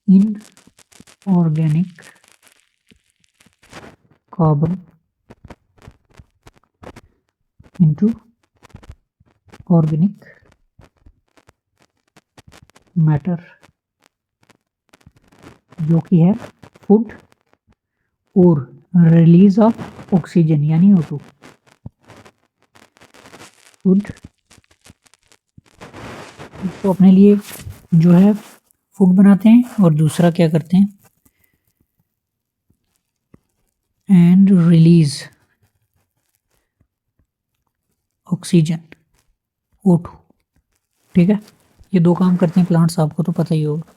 inorganic carbon into organic matter, जो कि है फूड, और रिलीज ऑफ ऑक्सीजन यानी O2। फूड तो अपने लिए जो है फूड बनाते हैं, और दूसरा क्या करते हैं, एंड रिलीज ऑक्सीजन O2, ठीक है। ये दो काम करते हैं प्लांट्स, आपको तो पता ही होगा,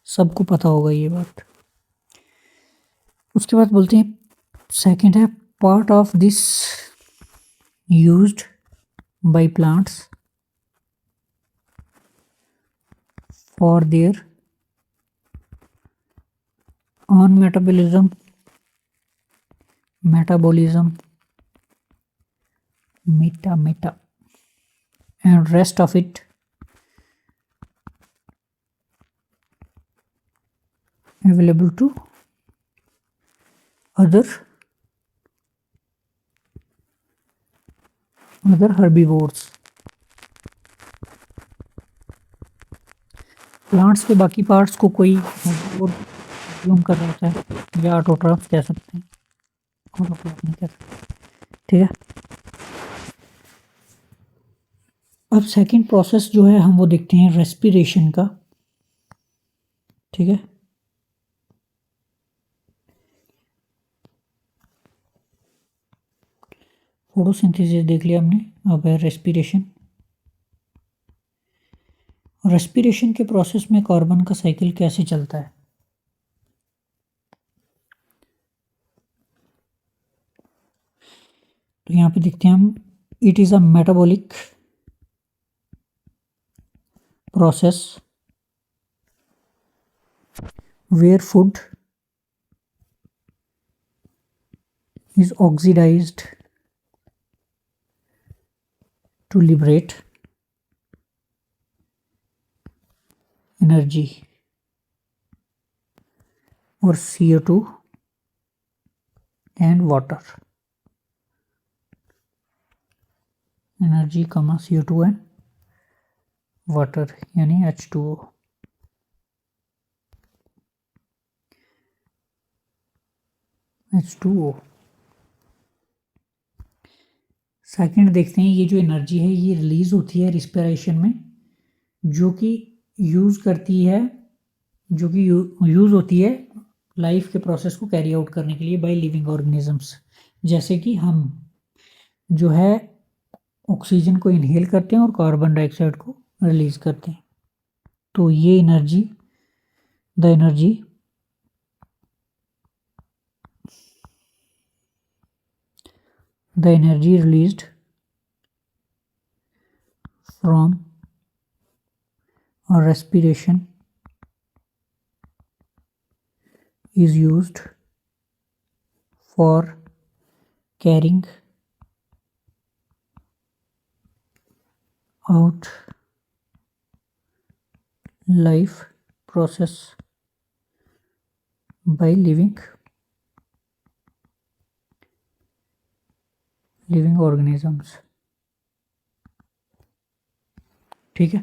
सबको पता होगा ये बात। उसके बाद बोलते हैं सेकंड है part of this used by plants for their on metabolism and rest of it available to other herbivores। Plants के बाकी पार्ट्स को कोई हेर्बिवोर कंज्यूम कर रहा होता है, या ऑटोट्रॉफ्स कह सकते हैं, ऑटोट्रॉफ नहीं कह सकते, ठीक है। अब सेकंड प्रोसेस जो है हम वो देखते हैं रेस्पिरेशन का, ठीक है। फोटोसिंथेसिस देख लिया हमने, अब है रेस्पिरेशन। रेस्पिरेशन के प्रोसेस में कार्बन का साइकिल कैसे चलता है, तो यहाँ पे देखते हैं हम, it is a metabolic process where food is oxidized to liberate energy or CO2 and water, energy comma CO2 and water यानी H2O। सेकंड देखते हैं, ये जो एनर्जी है ये रिलीज होती है रिस्पिरेशन में, जो कि यूज़ होती है लाइफ के प्रोसेस को कैरी आउट करने के लिए बाय लिविंग ऑर्गेनिजम्स। जैसे कि हम जो है ऑक्सीजन को इनहेल करते हैं और कार्बन डाइऑक्साइड को रिलीज करते हैं। तो ये the energy the energy released from our respiration is used for carrying out life process by living organisms। ठीक है।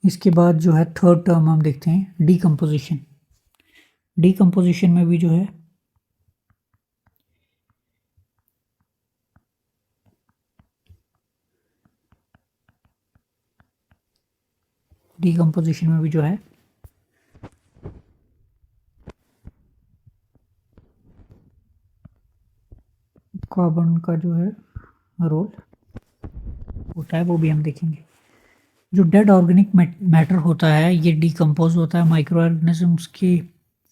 इसके बाद जो है थर्ड टर्म हम देखते हैं डीकम्पोजिशन। डीकम्पोजिशन में भी जो है कार्बन का जो है रोल होता है, वो भी हम देखेंगे। जो डेड ऑर्गेनिक मैटर होता है ये डिकम्पोज होता है माइक्रो ऑर्गेनिजम्स की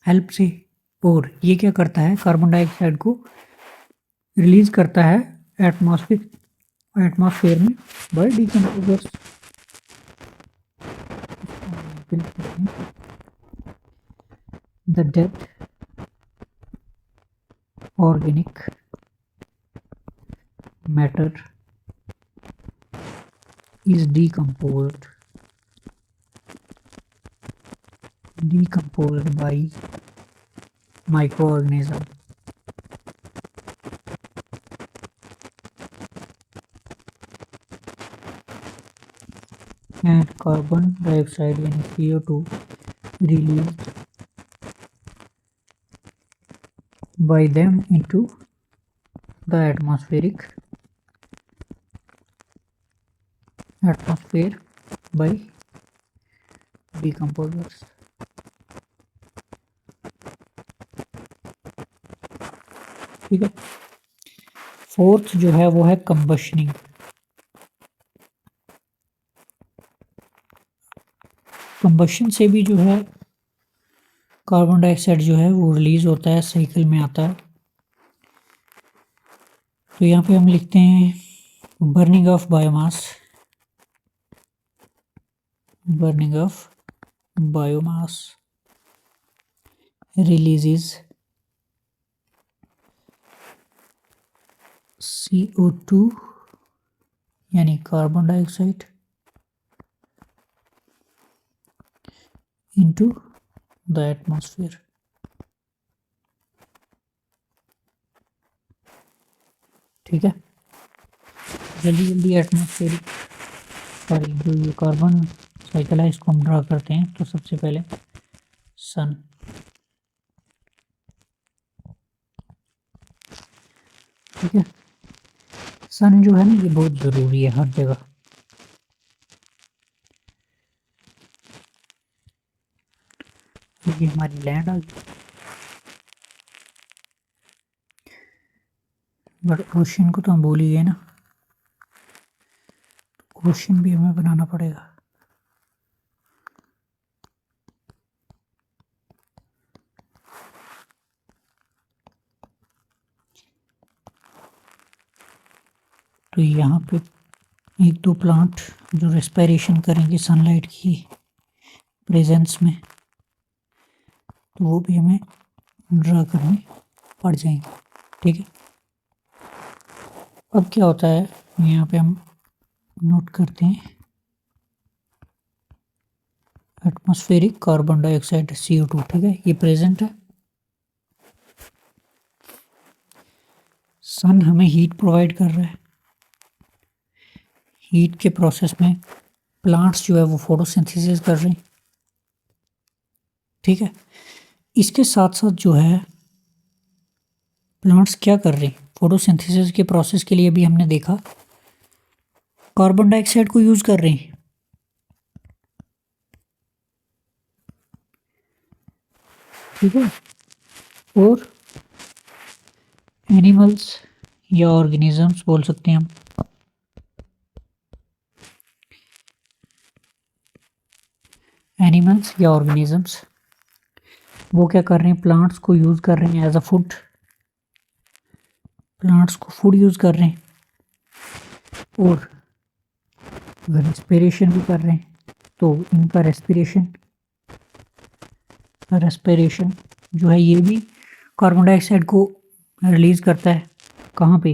हेल्प से, और ये क्या करता है, कार्बन डाइऑक्साइड को रिलीज करता है एटमॉस्फेयर में by decomposers. The dead organic matter is decomposed by microorganism and carbon dioxide and CO2 released by them into the atmosphere by decomposers। ठीक है। फोर्थ जो है वो है कंबशनिंग। कंबशन से भी जो है कार्बन डाइऑक्साइड जो है वो रिलीज होता है, साइकिल में आता है। तो यहाँ पे हम लिखते हैं burning of biomass releases CO2 यानी carbon dioxide into the atmosphere। ठीक है। जल्दी जल्दी एटमॉस्फेरिक सॉरी जो ये कार्बन साइकिल है इसको हम ड्रा करते हैं। तो सबसे पहले सन, ठीक है। सन जो है ना ये बहुत ज़रूरी है हर जगह। ये हमारी लैंड आ गई, बट ओशन को तो हम भूल ही गए ना, ओशन भी हमें बनाना पड़ेगा। तो यहाँ पे एक दो प्लांट जो रेस्पिरेशन करेंगे सनलाइट की प्रेजेंस में, तो वो भी हमें ड्रा करने पड़ जाएंगे। ठीक है। अब क्या होता है यहाँ पे हम नोट करते हैं एटमॉस्फेरिक कार्बन डाइऑक्साइड CO2। ठीक है, ये प्रेजेंट है। सन हमें हीट प्रोवाइड कर रहा है। हीट के प्रोसेस में प्लांट्स जो है वो फोटोसिंथेसिस कर रहे हैं। ठीक है। इसके साथ साथ जो है प्लांट्स क्या कर रहे हैं, फोटोसिंथेसिस के प्रोसेस के लिए भी हमने देखा कार्बन डाइऑक्साइड को यूज कर रहे हैं। ठीक है। और एनिमल्स या ऑर्गेनिजम्स बोल सकते हैं हम, एनिमल्स या ऑर्गेनिजम्स वो क्या कर रहे हैं, प्लांट्स को यूज़ कर रहे हैं एज अ फूड, प्लांट्स को फूड यूज़ कर रहे हैं और रेस्पिरेशन भी कर रहे हैं। तो इनका रेस्पिरेशन जो है ये भी कार्बन डाइऑक्साइड को रिलीज़ करता है। कहाँ पे,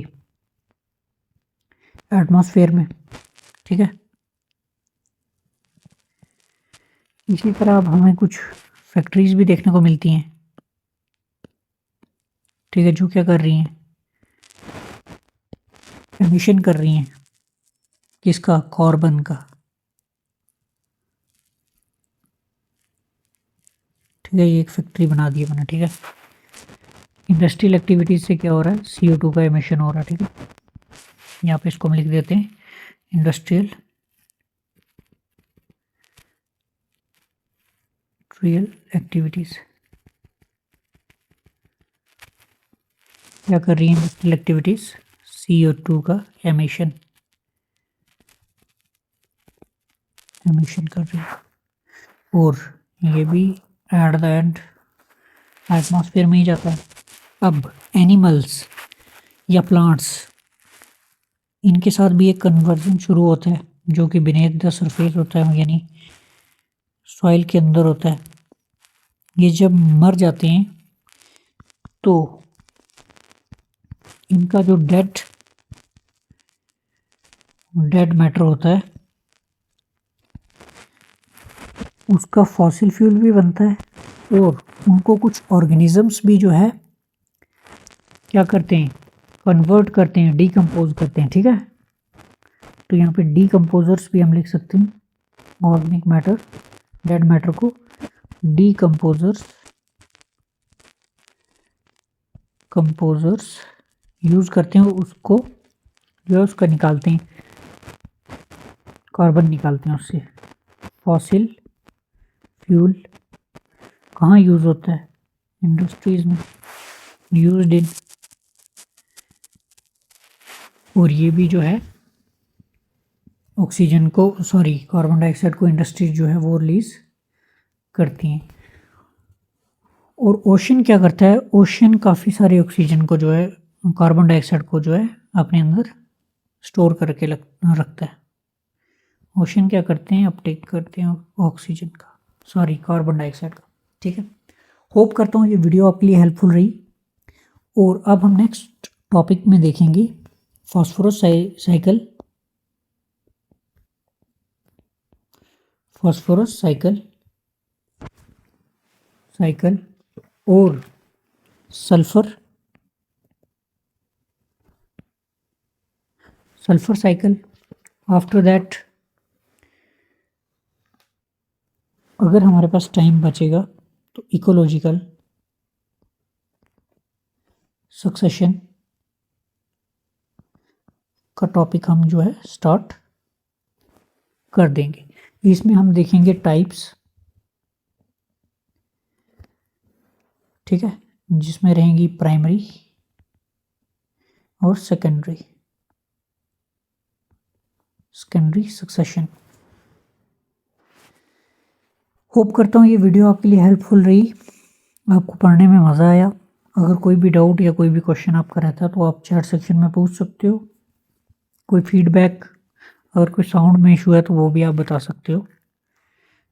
एटमॉस्फेयर में, ठीक है। इसी तरह अब हमें कुछ फैक्ट्रीज भी देखने को मिलती हैं, ठीक है, जो क्या कर रही हैं, एमिशन कर रही हैं, किसका, कार्बन का, ठीक है। ये एक फैक्ट्री बना दी है मैंने, ठीक है। इंडस्ट्रियल एक्टिविटीज़ से क्या हो रहा है, CO2 का एमिशन हो रहा है, ठीक है। यहाँ पे इसको हम लिख देते हैं इंडस्ट्रियल एक्टिविटीज़। क्या कर रही है इंडस्ट्रियल एक्टिविटीज़, CO2 का एमिशन कर रही है और ये भी एट द एंड एटमॉस्फेयर में ही जाता है। अब एनिमल्स या प्लांट्स, इनके साथ भी एक कन्वर्जन शुरू होता है जो कि बीनेथ द सरफेस होता है, यानी सॉइल के अंदर होता है। ये जब मर जाते हैं तो इनका जो डेड मैटर होता है उसका फॉसिल फ्यूल भी बनता है और उनको कुछ ऑर्गेनिजम्स भी जो है क्या करते हैं, कन्वर्ट करते हैं, डीकम्पोज करते हैं, ठीक है। तो यहाँ पे डीकम्पोजर्स भी हम लिख सकते हैं, ऑर्गेनिक मैटर, डेड मैटर को डीकम्पोजर्स यूज़ करते हैं, उसको जो है उसका निकालते हैं, कार्बन निकालते हैं उससे। फॉसिल फ्यूल कहाँ यूज़ होता है, इंडस्ट्रीज में यूज्ड इन, और ये भी जो है ऑक्सीजन को, सॉरी कार्बन डाइऑक्साइड को इंडस्ट्रीज जो है वो रिलीज करती हैं। और ओशन क्या करता है, ओशन काफ़ी सारे ऑक्सीजन को जो है, कार्बन डाइऑक्साइड को जो है अपने अंदर स्टोर करके रखता है। ओशन क्या करते हैं, अपटेक करते हैं ऑक्सीजन का, सॉरी कार्बन डाइऑक्साइड का, ठीक है। होप करता हूँ ये वीडियो आपके लिए हेल्पफुल रही। और अब हम नेक्स्ट टॉपिक में देखेंगे फॉस्फोरस साइकिल और सल्फर साइकिल। आफ्टर दैट अगर हमारे पास टाइम बचेगा तो इकोलॉजिकल सक्सेशन का टॉपिक हम जो है स्टार्ट कर देंगे। इसमें हम देखेंगे टाइप्स, ठीक है, जिसमें रहेंगी प्राइमरी और सेकेंडरी सक्सेशन। होप करता हूँ ये वीडियो आपके लिए हेल्पफुल रही, आपको पढ़ने में मज़ा आया। अगर कोई भी डाउट या कोई भी क्वेश्चन आपका रहता है तो आप चैट सेक्शन में पूछ सकते हो। कोई फीडबैक, अगर कोई साउंड में इशू है तो वो भी आप बता सकते हो।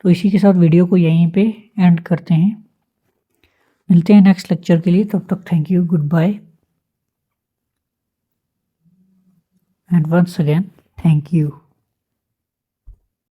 तो इसी के साथ वीडियो को यहीं पे एंड करते हैं, मिलते हैं नेक्स्ट लेक्चर के लिए। तब तक thank you, goodbye and once again thank you.